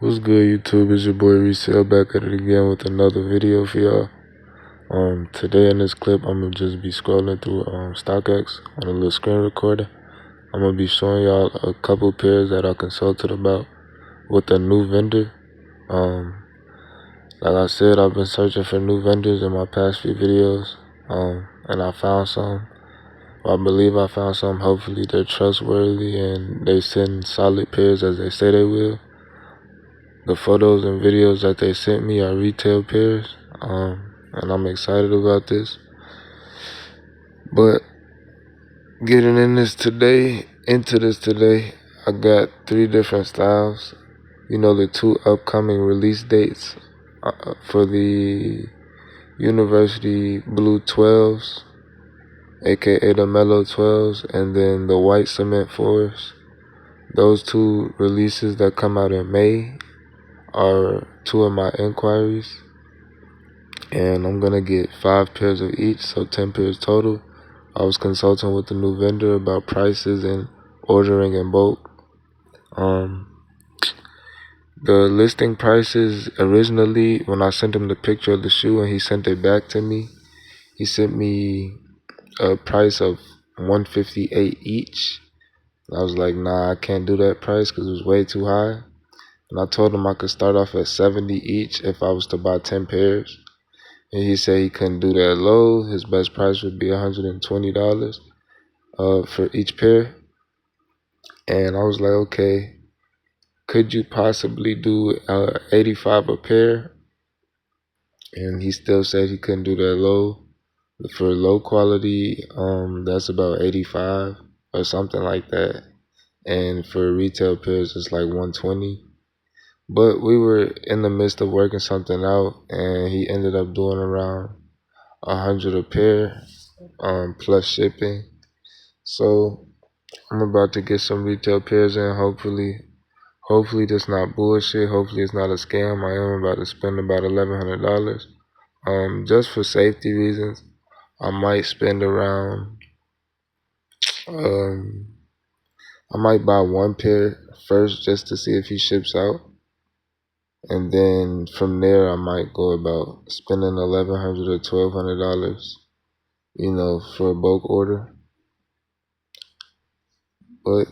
What's good, YouTube? It's your boy Resale back at it again with another video for y'all. Today in this clip, I'm gonna just be scrolling through StockX on a little screen recorder. I'm gonna be showing y'all a couple pairs that I consulted about with a new vendor. Like I said, I've been searching for new vendors in my past few videos, and I found some. I believe I found some. Hopefully, they're trustworthy and they send solid pairs as they say they will. The photos and videos that they sent me are retail pairs, and I'm excited about this. But getting into this today, I got 3 different styles. You know, the 2 upcoming release dates for the University Blue 12s, aka the Mellow 12s, and then the White Cement 4s. Those 2 releases that come out in May are 2 of my inquiries. And I'm gonna get 5 pairs of each, so 10 pairs total. I was consulting with the new vendor about prices and ordering in bulk. The listing prices originally, when I sent him the picture of the shoe and he sent it back to me, he sent me a price of $158 each. I was like, nah, I can't do that price because it was way too high. And I told him I could start off at $70 each if I was to buy 10 pairs. And he said he couldn't do that low. His best price would be $120 for each pair. And I was like, okay, could you possibly do $85 a pair? And he still said he couldn't do that low. For low quality, that's about $85 or something like that. And for retail pairs, it's like $120. But we were in the midst of working something out, and he ended up doing around $100 a pair, plus shipping. So I'm about to get some retail pairs in. Hopefully this not bullshit. Hopefully it's not a scam. I am about to spend about $1,100. Just for safety reasons, I might spend around. I might buy 1 pair first just to see if he ships out, and then from there I might go about spending $1,100 or $1,200, you know, for a bulk order. But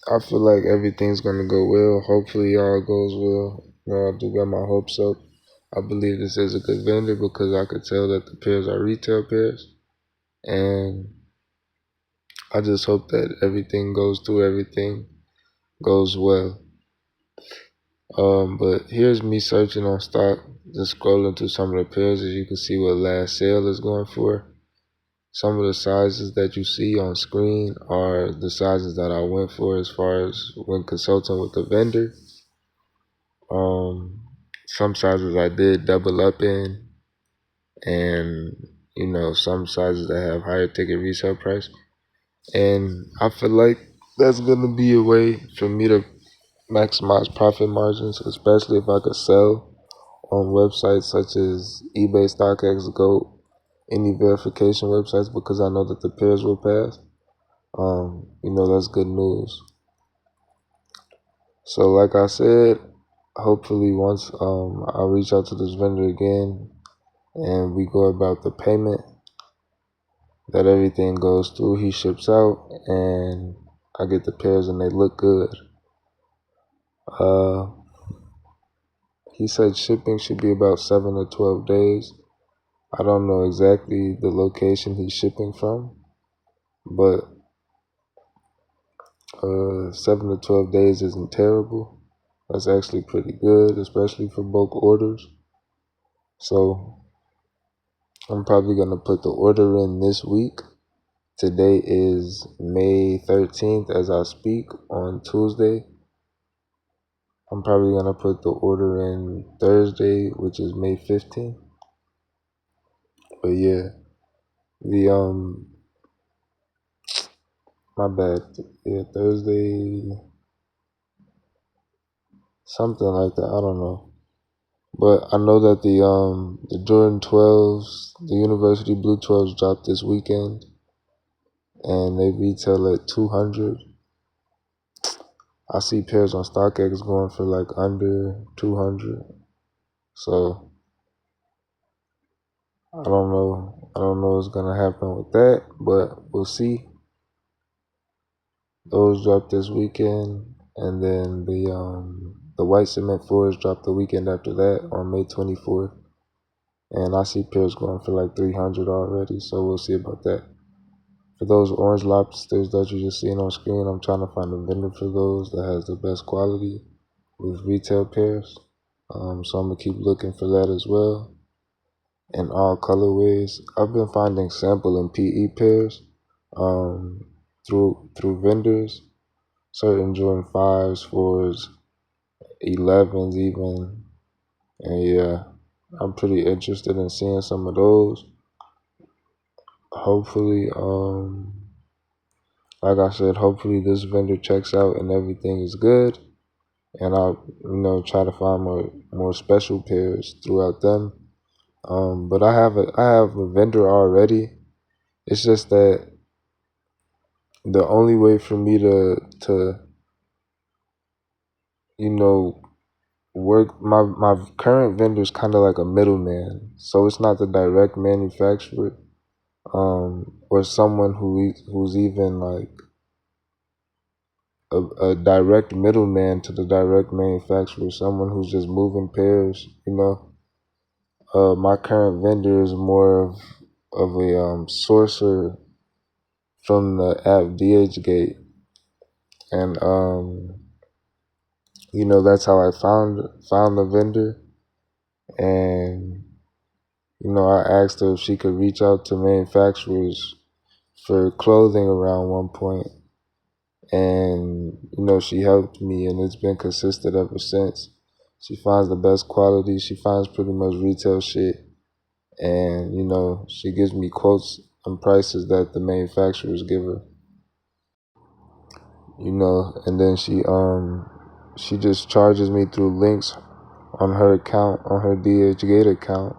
I feel like everything's gonna go well. Hopefully all goes well. You know, I do got my hopes up. I believe this is a good vendor because I could tell that the pairs are retail pairs. And I just hope that everything goes well. But here's me searching on stock, just scrolling through some of the pairs. As you can see what last sale is going for. Some of the sizes that you see on screen are the sizes that I went for as far as when consulting with the vendor. Some sizes I did double up in, and you know, some sizes that have higher ticket resale price. And I feel like that's gonna be a way for me to maximize profit margins, especially if I could sell on websites such as eBay, StockX, Goat, any verification websites, because I know that the pairs will pass. You know, that's good news. So like I said, hopefully once I reach out to this vendor again and we go about the payment, that everything goes through, he ships out, and I get the pairs and they look good. He said shipping should be about 7 to 12 days. I don't know exactly the location he's shipping from, but 7 to 12 days isn't terrible. That's actually pretty good, especially for bulk orders. So I'm probably going to put the order in this week. Today is May 13th as I speak. On Tuesday, I'm probably going to put the order in Thursday, which is May 15th. But yeah, my bad. Yeah, Thursday, something like that. I don't know. But I know that the Jordan 12s, the University Blue 12s dropped this weekend, and they retail at $200. I see pairs on StockX going for like under 200. So I don't know. I don't know what's gonna happen with that, but we'll see. Those dropped this weekend, and then the white cement fours dropped the weekend after that on May 24th. And I see pairs going for like 300 already, so we'll see about that. For those orange lobsters that you're just seeing on screen, I'm trying to find a vendor for those that has the best quality with retail pairs. So I'm gonna keep looking for that as well. In all colorways, I've been finding sample and PE pairs through vendors. Certain Jordan 5s, 4s, 11s even. And yeah, I'm pretty interested in seeing some of those. Hopefully, like I said, hopefully this vendor checks out and everything is good. And I'll, try to find more special pairs throughout them. But I have a vendor already. It's just that the only way for me to work, my current vendor is kind of like a middleman, so it's not the direct manufacturer, or someone who's even like a direct middleman to the direct manufacturer, someone who's just moving pairs. My current vendor is more of a sourcer from the app DHgate, and that's how I found the vendor. And I asked her if she could reach out to manufacturers for clothing around one point, and she helped me, and it's been consistent ever since. She finds the best quality. She finds pretty much retail shit, and she gives me quotes and prices that the manufacturers give her. And then she just charges me through links on her account, on her DHgate account,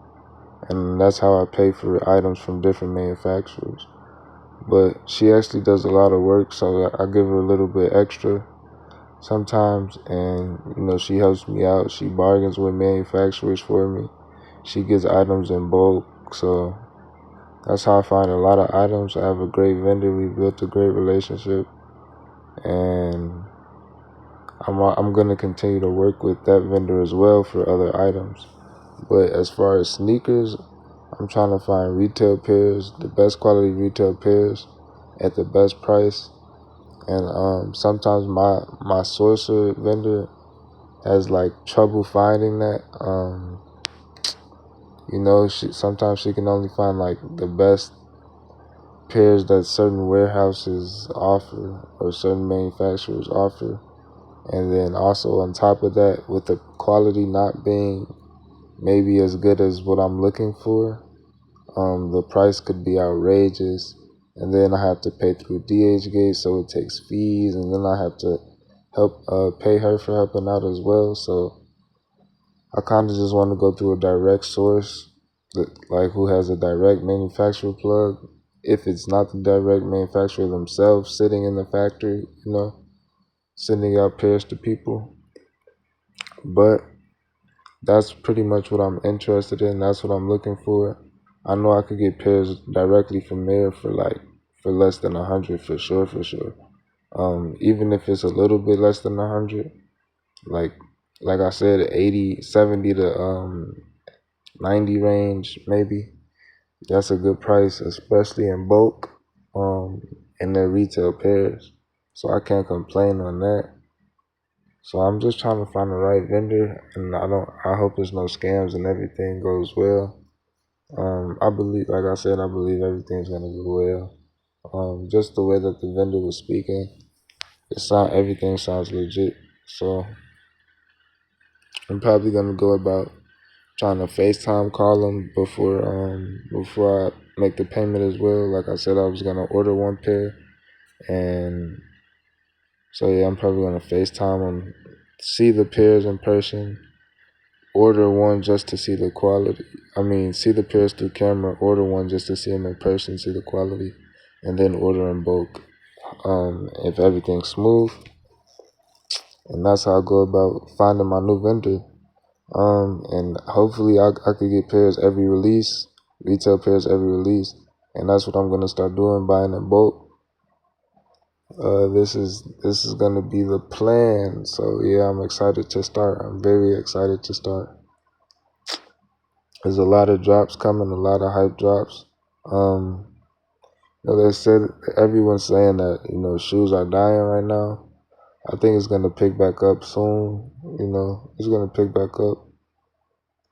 and that's how I pay for items from different manufacturers. But she actually does a lot of work, so I give her a little bit extra sometimes, and she helps me out. She bargains with manufacturers for me. She gets items in bulk, so that's how I find a lot of items. I have a great vendor. We built a great relationship, and I'm gonna continue to work with that vendor as well for other items. But as far as sneakers, I'm trying to find retail pairs, the best quality retail pairs at the best price. And sometimes my sourcer vendor has like trouble finding that. Sometimes she can only find like the best pairs that certain warehouses offer or certain manufacturers offer. And then also on top of that, with the quality not being maybe as good as what I'm looking for, the price could be outrageous. And then I have to pay through DHgate, so it takes fees, and then I have to pay her for helping out as well. So I kind of just want to go through a direct source, like who has a direct manufacturer plug. If it's not the direct manufacturer themselves sitting in the factory, sending out pairs to people. But that's pretty much what I'm interested in. That's what I'm looking for. I know I could get pairs directly from there for less than 100 for sure, for sure. Even if it's a little bit less than 100, like like I said, 80, 70 to 90 range maybe. That's a good price, especially in bulk, in their retail pairs. So I can't complain on that. So I'm just trying to find the right vendor, and I hope there's no scams and everything goes well. I believe, like I said, I believe everything's gonna go well. Just the way that the vendor was speaking, everything sounds legit. So I'm probably gonna go about trying to FaceTime call them before I make the payment as well. Like I said, I was gonna order one pair, and so yeah, I'm probably gonna FaceTime them, see the pairs in person, order one just to see the quality. I mean, see the pairs through camera, order one just to see them in person, see the quality, and then order in bulk. If everything's smooth, And that's how I go about finding my new vendor. And hopefully I could get pairs every release, retail pairs every release. And that's what I'm gonna start doing, buying in bulk. This is gonna be the plan. So yeah, I'm excited to start. I'm very excited to start. There's a lot of drops coming, a lot of hype drops. They said everyone's saying that shoes are dying right now. I think it's gonna pick back up soon. It's gonna pick back up.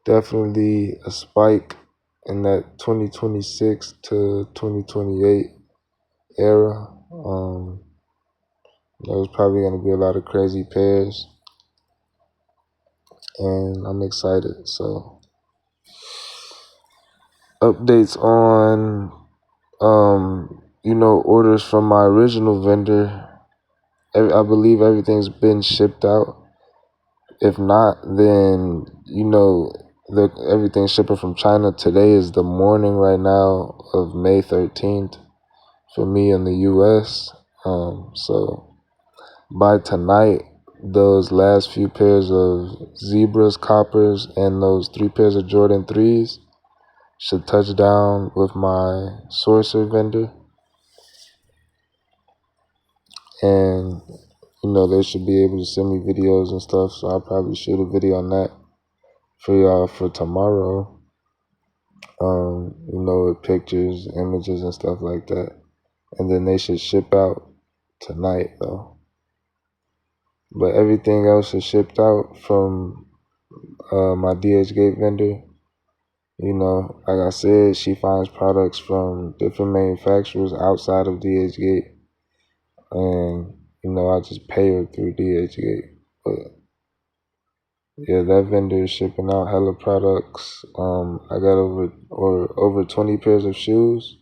Definitely a spike in that 2026 to 2028 era. There's probably gonna be a lot of crazy pairs, and I'm excited. So updates on orders from my original vendor. I believe everything's been shipped out. If not, then everything's shipping from China. Today is the morning right now of May 13th for me in the U.S. So by tonight, those last few pairs of Zebras, Coppers, and those 3 pairs of Jordan 3s should touch down with my sourcer vendor. And they should be able to send me videos and stuff, so I'll probably shoot a video on that for y'all for tomorrow. With pictures, images, and stuff like that. And then they should ship out tonight, though. But everything else is shipped out from my DHgate vendor. Like I said, she finds products from different manufacturers outside of DHgate. And, I just pay her through DHgate. But yeah, that vendor is shipping out hella products. I got over 20 pairs of shoes.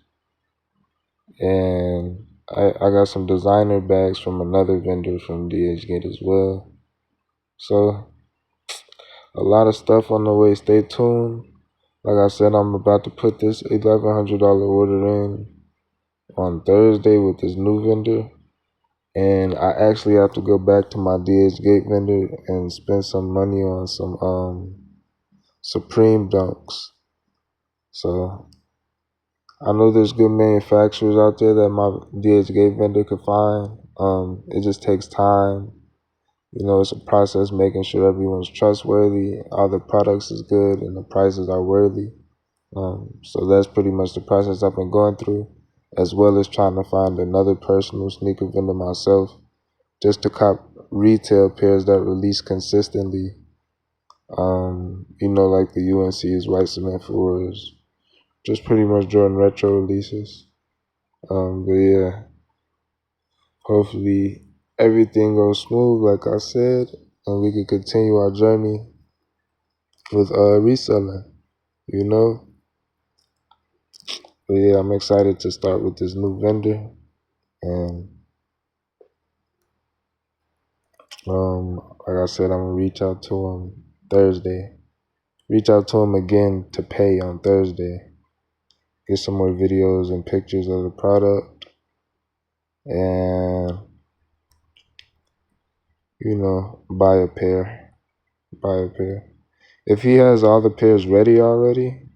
And I got some designer bags from another vendor from DHgate as well. So a lot of stuff on the way. Stay tuned. Like I said, I'm about to put this $1,100 order in on Thursday with this new vendor. And I actually have to go back to my DHgate vendor and spend some money on some Supreme Dunks. So I know there's good manufacturers out there that my DHgate vendor could find. It just takes time. It's a process making sure everyone's trustworthy, all the products is good, and the prices are worthy. So that's pretty much the process I've been going through, as well as trying to find another personal sneaker vendor myself, just to cop retail pairs that release consistently. Like the UNC's White Cement 4s, just pretty much Jordan Retro releases. But yeah, hopefully everything goes smooth, like I said, and we can continue our journey with reselling, But yeah, I'm excited to start with this new vendor, and like I said, I'm gonna reach out to him Thursday. Reach out to him again to pay on Thursday. Get some more videos and pictures of the product, and buy a pair. If he has all the pairs ready already,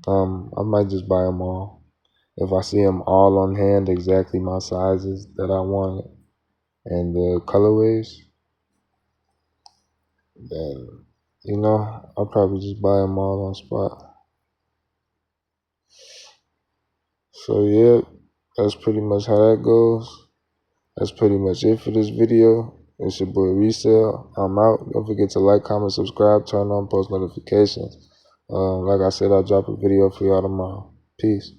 I might just buy them all. If I see them all on hand, exactly my sizes that I want and the colorways, then I'll probably just buy them all on spot. So yeah, that's pretty much how that goes. That's pretty much it for this video. It's your boy Resale. I'm out. Don't forget to like, comment, subscribe, turn on post notifications. Like I said, I'll drop a video for y'all tomorrow. Peace.